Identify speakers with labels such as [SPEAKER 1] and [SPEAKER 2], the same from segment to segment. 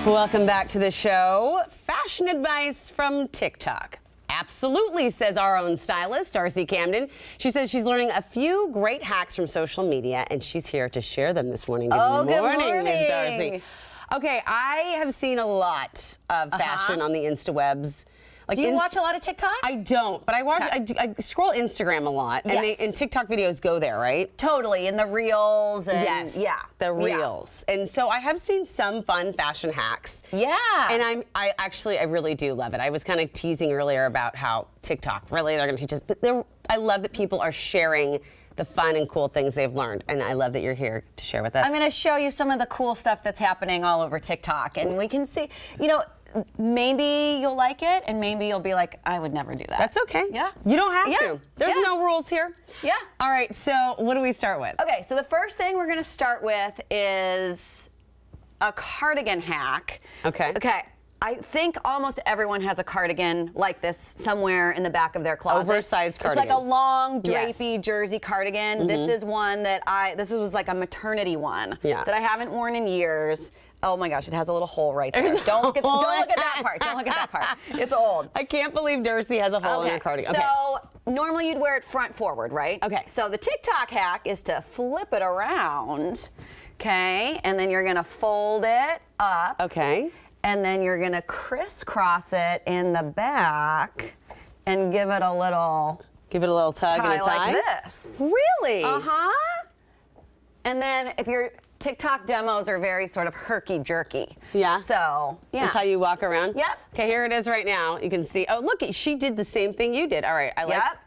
[SPEAKER 1] Welcome back to the show. Fashion advice from TikTok. Absolutely, says our own stylist, Darcy Camden. She says she's learning a few great hacks from social media, and she's here to share them this morning. Good morning, Ms. Darcy. Okay, I have seen a lot of fashion on the Instawebs.
[SPEAKER 2] Like, do you watch a lot of TikTok?
[SPEAKER 1] I don't, but I watch. I scroll Instagram a lot, and TikTok videos go there, right?
[SPEAKER 2] Totally, and the reels, and
[SPEAKER 1] the reels. And so I have seen some fun fashion hacks.
[SPEAKER 2] Yeah.
[SPEAKER 1] And I really do love it. I was kind of teasing earlier about how TikTok, really, they're going to teach us, but I love that people are sharing the fun and cool things they've learned, and I love that you're here to share with us.
[SPEAKER 2] I'm going to show you some of the cool stuff that's happening all over TikTok, and we can see, you know, maybe you'll like it, and maybe you'll be like, I would never do that.
[SPEAKER 1] That's okay.
[SPEAKER 2] Yeah.
[SPEAKER 1] You don't have to. There's no rules here.
[SPEAKER 2] Yeah.
[SPEAKER 1] All right, so what do we start with?
[SPEAKER 2] Okay, so the first thing we're going to start with is a cardigan hack.
[SPEAKER 1] Okay.
[SPEAKER 2] Okay. I think almost everyone has a cardigan like this somewhere in the back of their closet.
[SPEAKER 1] Oversized cardigan.
[SPEAKER 2] It's like a long, drapey jersey cardigan. This is one that this was like a maternity one that I haven't worn in years. Oh my gosh, it has a little hole right there. Don't look at that part. Don't look at that part. It's old.
[SPEAKER 1] I can't believe Darcy has a hole in her cardigan.
[SPEAKER 2] So normally you'd wear it front forward, right?
[SPEAKER 1] Okay.
[SPEAKER 2] So the TikTok hack is to flip it around, okay? And then you're gonna fold it up.
[SPEAKER 1] Okay.
[SPEAKER 2] And then you're gonna crisscross it in the back and give it a little
[SPEAKER 1] tug and a tie?
[SPEAKER 2] like this.
[SPEAKER 1] Really?
[SPEAKER 2] Uh-huh. And then if your TikTok demos are very sort of herky-jerky.
[SPEAKER 1] Yeah.
[SPEAKER 2] So, yeah.
[SPEAKER 1] That's how you walk around?
[SPEAKER 2] Yep.
[SPEAKER 1] Okay, here it is right now. You can see. Oh, look, she did the same thing you did. All right, I like.
[SPEAKER 2] Yep.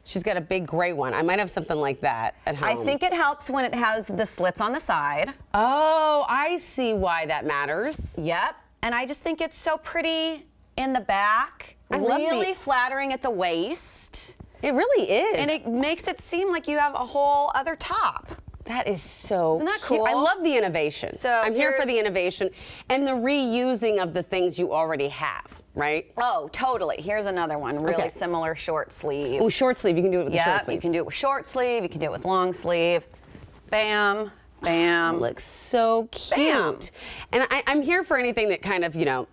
[SPEAKER 1] She's got a big gray one. I might have something like that at home.
[SPEAKER 2] I think it helps when it has the slits on the side.
[SPEAKER 1] Oh, I see why that matters.
[SPEAKER 2] Yep. And I just think it's so pretty in the back.
[SPEAKER 1] I love
[SPEAKER 2] really flattering at the waist.
[SPEAKER 1] It really is.
[SPEAKER 2] And it makes it seem like you have a whole other top.
[SPEAKER 1] That is so
[SPEAKER 2] Isn't that
[SPEAKER 1] cute.
[SPEAKER 2] cool?
[SPEAKER 1] I love the innovation.
[SPEAKER 2] So
[SPEAKER 1] I'm here for the innovation and the reusing of the things you already have, right?
[SPEAKER 2] Oh, totally. Here's another one. Really similar short sleeve.
[SPEAKER 1] Oh, short sleeve. You can do it with the short sleeve.
[SPEAKER 2] You can do it with short sleeve. You can do it with long sleeve. Bam, bam.
[SPEAKER 1] Looks so cute.
[SPEAKER 2] Bam.
[SPEAKER 1] And I'm here for anything that kind of, you know,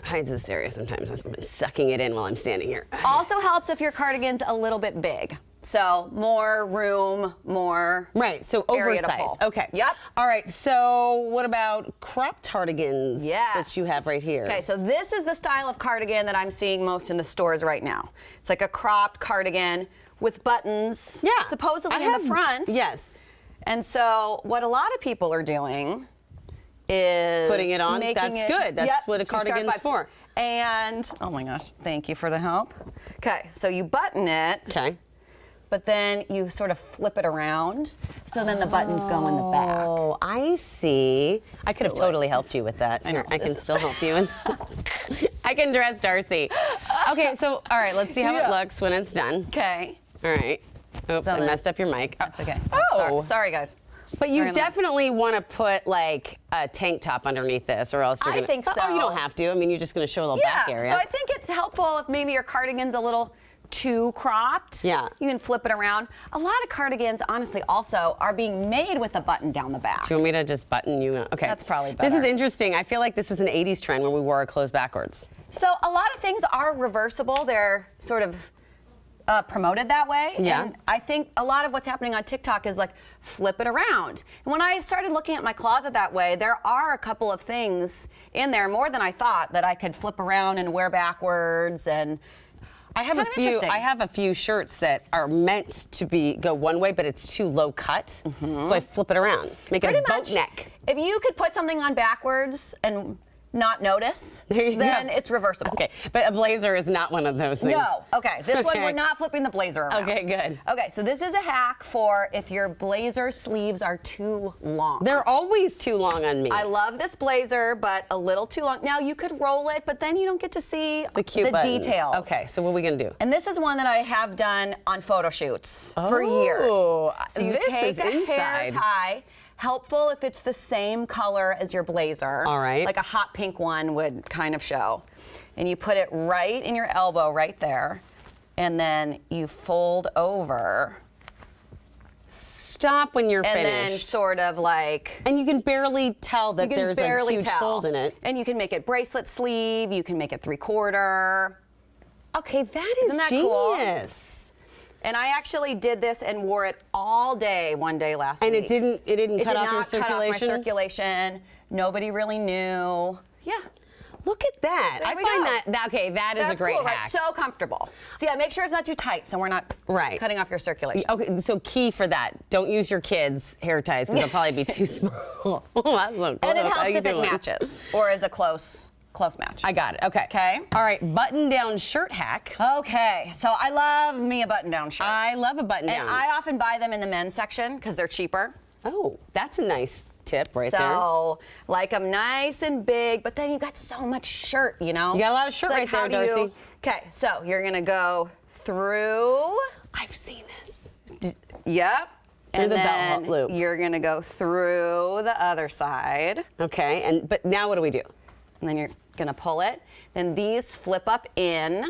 [SPEAKER 1] hides this area sometimes. I've been sucking it in while I'm standing here.
[SPEAKER 2] Also helps if your cardigan's a little bit big. So more room, more
[SPEAKER 1] so oversized. Okay.
[SPEAKER 2] Yep.
[SPEAKER 1] All right. So what about cropped cardigans that you have right here?
[SPEAKER 2] Okay. So this is the style of cardigan that I'm seeing most in the stores right now. It's like a cropped cardigan with buttons.
[SPEAKER 1] Yeah.
[SPEAKER 2] Supposedly in the front.
[SPEAKER 1] Yes.
[SPEAKER 2] And so what a lot of people are doing is
[SPEAKER 1] putting it on. That's good. That's what a cardigan's for.
[SPEAKER 2] And oh my gosh, thank you for the help. Okay. So you button it.
[SPEAKER 1] Okay.
[SPEAKER 2] But then you sort of flip it around, so then the buttons go in the back.
[SPEAKER 1] Oh, I see. I could have totally helped you with that. I can still help you. I can dress Darcy. Okay, so, all right, let's see how it looks when it's done.
[SPEAKER 2] Okay.
[SPEAKER 1] All right. Oops, I messed up your mic.
[SPEAKER 2] That's okay.
[SPEAKER 1] Oh.
[SPEAKER 2] Sorry, guys.
[SPEAKER 1] But you definitely want to put, like, a tank top underneath this, or else you're going to...
[SPEAKER 2] I think so.
[SPEAKER 1] Oh, you don't have to. I mean, you're just going to show a little back area.
[SPEAKER 2] So I think it's helpful if maybe your cardigan's a little too cropped.
[SPEAKER 1] Yeah.
[SPEAKER 2] You can flip it around. A lot of cardigans, honestly, also are being made with a button down the back.
[SPEAKER 1] Do you want me to just button you? Okay.
[SPEAKER 2] That's probably better.
[SPEAKER 1] This is interesting. I feel like this was an 80s trend when we wore our clothes backwards.
[SPEAKER 2] So a lot of things are reversible. They're sort of promoted that way.
[SPEAKER 1] Yeah.
[SPEAKER 2] And I think a lot of what's happening on TikTok is like flip it around. And when I started looking at my closet that way, there are a couple of things in there, more than I thought, that I could flip around and wear backwards. And
[SPEAKER 1] I have a few shirts that are meant to go one way, but it's too low cut. So I flip it around, make it a boat neck.
[SPEAKER 2] If you could put something on backwards and not notice, then it's reversible.
[SPEAKER 1] Okay, but a blazer is not one of those things.
[SPEAKER 2] No. Okay, this one we're not flipping the blazer around.
[SPEAKER 1] Okay, good.
[SPEAKER 2] Okay, so this is a hack for if your blazer sleeves are too long.
[SPEAKER 1] They're always too long on me.
[SPEAKER 2] I love this blazer, but a little too long. Now you could roll it, but then you don't get to see
[SPEAKER 1] the cute buttons.
[SPEAKER 2] Details.
[SPEAKER 1] Okay, so what are we gonna do?
[SPEAKER 2] And this is one that I have done on photo shoots for years. So you take a hair tie. Helpful if it's the same color as your blazer.
[SPEAKER 1] All right.
[SPEAKER 2] Like a hot pink one would kind of show. And you put it right in your elbow right there. And then you fold over
[SPEAKER 1] Stop when you're
[SPEAKER 2] and
[SPEAKER 1] finished.
[SPEAKER 2] then sort of like.
[SPEAKER 1] And you can barely tell that there's a huge fold in it.
[SPEAKER 2] And you can make it bracelet sleeve. You can make it 3/4.
[SPEAKER 1] Okay, that is
[SPEAKER 2] Isn't that
[SPEAKER 1] genius.
[SPEAKER 2] Cool? And I actually did this and wore it all day one day last week.
[SPEAKER 1] And it didn't cut off your
[SPEAKER 2] It did not cut off my circulation. Nobody really knew. Yeah.
[SPEAKER 1] Look at that. I find that okay, that is a great
[SPEAKER 2] cool,
[SPEAKER 1] hack.
[SPEAKER 2] Right? So comfortable. So yeah, make sure it's not too tight so we're not cutting off your circulation.
[SPEAKER 1] Okay, so key for that. Don't use your kids' hair ties because they'll probably be too small.
[SPEAKER 2] And it helps if it matches or is a close match.
[SPEAKER 1] I got it. Okay.
[SPEAKER 2] Okay.
[SPEAKER 1] All right, button-down shirt hack.
[SPEAKER 2] Okay, so I love me a button-down shirt.
[SPEAKER 1] I love a button-down.
[SPEAKER 2] And I often buy them in the men's section because they're cheaper.
[SPEAKER 1] Oh, that's a nice tip right there.
[SPEAKER 2] So, like them nice and big, but then you got so much shirt, you know?
[SPEAKER 1] You got a lot of shirt right there, Darcy.
[SPEAKER 2] Okay, so you're gonna go through.
[SPEAKER 1] I've seen this.
[SPEAKER 2] Yep.
[SPEAKER 1] Through
[SPEAKER 2] and
[SPEAKER 1] the
[SPEAKER 2] then
[SPEAKER 1] belt loop.
[SPEAKER 2] You're gonna go through the other side.
[SPEAKER 1] Okay, but now what do we do?
[SPEAKER 2] And then you're gonna pull it. Then these flip up in.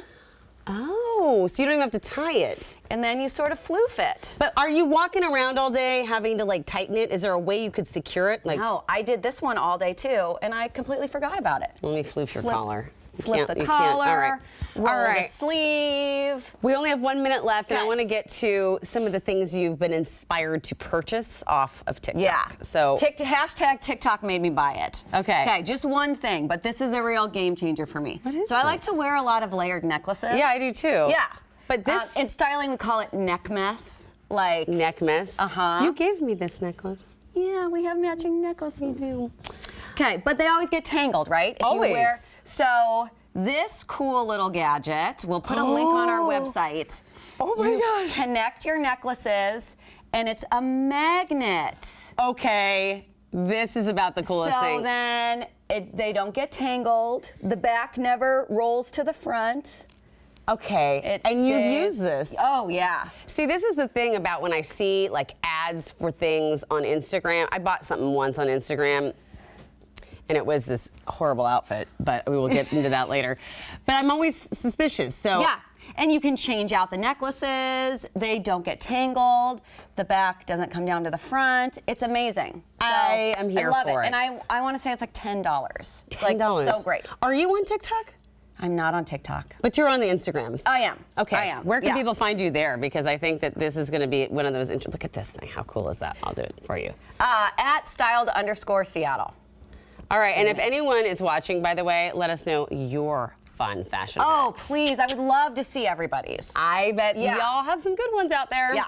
[SPEAKER 1] Oh, so you don't even have to tie it.
[SPEAKER 2] And then you sort of floof it.
[SPEAKER 1] But are you walking around all day having to like tighten it? Is there a way you could secure it? Like,
[SPEAKER 2] no, I did this one all day too, and I completely forgot about it.
[SPEAKER 1] let me floof your collar.
[SPEAKER 2] Flip the collar, roll
[SPEAKER 1] All right.
[SPEAKER 2] the sleeve.
[SPEAKER 1] We only have 1 minute left, and I
[SPEAKER 2] Okay.
[SPEAKER 1] want to get to some of the things you've been inspired to purchase off of TikTok.
[SPEAKER 2] Yeah.
[SPEAKER 1] So
[SPEAKER 2] hashtag TikTok made me buy it.
[SPEAKER 1] Okay.
[SPEAKER 2] Okay, just one thing, but this is a real game changer for me.
[SPEAKER 1] What is
[SPEAKER 2] so I like
[SPEAKER 1] this?
[SPEAKER 2] to wear a lot of layered necklaces.
[SPEAKER 1] Yeah, I do too.
[SPEAKER 2] Yeah.
[SPEAKER 1] But this
[SPEAKER 2] in styling, we call it neck mess. Like
[SPEAKER 1] neck mess.
[SPEAKER 2] Uh-huh.
[SPEAKER 1] You gave me this necklace.
[SPEAKER 2] Yeah, we have matching necklaces. We do. Okay, but they always get tangled, right? If
[SPEAKER 1] Always.
[SPEAKER 2] You wear, so this cool little gadget, we'll put a link on our website.
[SPEAKER 1] Oh my gosh.
[SPEAKER 2] Connect your necklaces, and it's a magnet.
[SPEAKER 1] Okay, this is about the coolest thing.
[SPEAKER 2] So then they don't get tangled. The back never rolls to the front.
[SPEAKER 1] Okay, and you've used this.
[SPEAKER 2] Oh, yeah.
[SPEAKER 1] See, this is the thing about when I see like ads for things on Instagram. I bought something once on Instagram, and it was this horrible outfit, but we will get into that later. But I'm always suspicious, so.
[SPEAKER 2] Yeah, and you can change out the necklaces. They don't get tangled. The back doesn't come down to the front. It's amazing. So,
[SPEAKER 1] I am here
[SPEAKER 2] I love
[SPEAKER 1] for it.
[SPEAKER 2] And I want to say it's like $10.
[SPEAKER 1] $10.
[SPEAKER 2] Like, so great.
[SPEAKER 1] Are you on TikTok?
[SPEAKER 2] I'm not on TikTok.
[SPEAKER 1] But you're on the Instagrams.
[SPEAKER 2] I am.
[SPEAKER 1] Okay.
[SPEAKER 2] I am.
[SPEAKER 1] Where can
[SPEAKER 2] Yeah.
[SPEAKER 1] people find you there? Because I think that this is going to be one of those. Look at this thing. How cool is that? I'll do it for you.
[SPEAKER 2] At styled_Seattle.
[SPEAKER 1] All right. And if anyone is watching, by the way, let us know your fun fashion
[SPEAKER 2] Oh,
[SPEAKER 1] hacks.
[SPEAKER 2] please. I would love to see everybody's.
[SPEAKER 1] I bet
[SPEAKER 2] Yeah.
[SPEAKER 1] y'all have some good ones out there.
[SPEAKER 2] Yeah.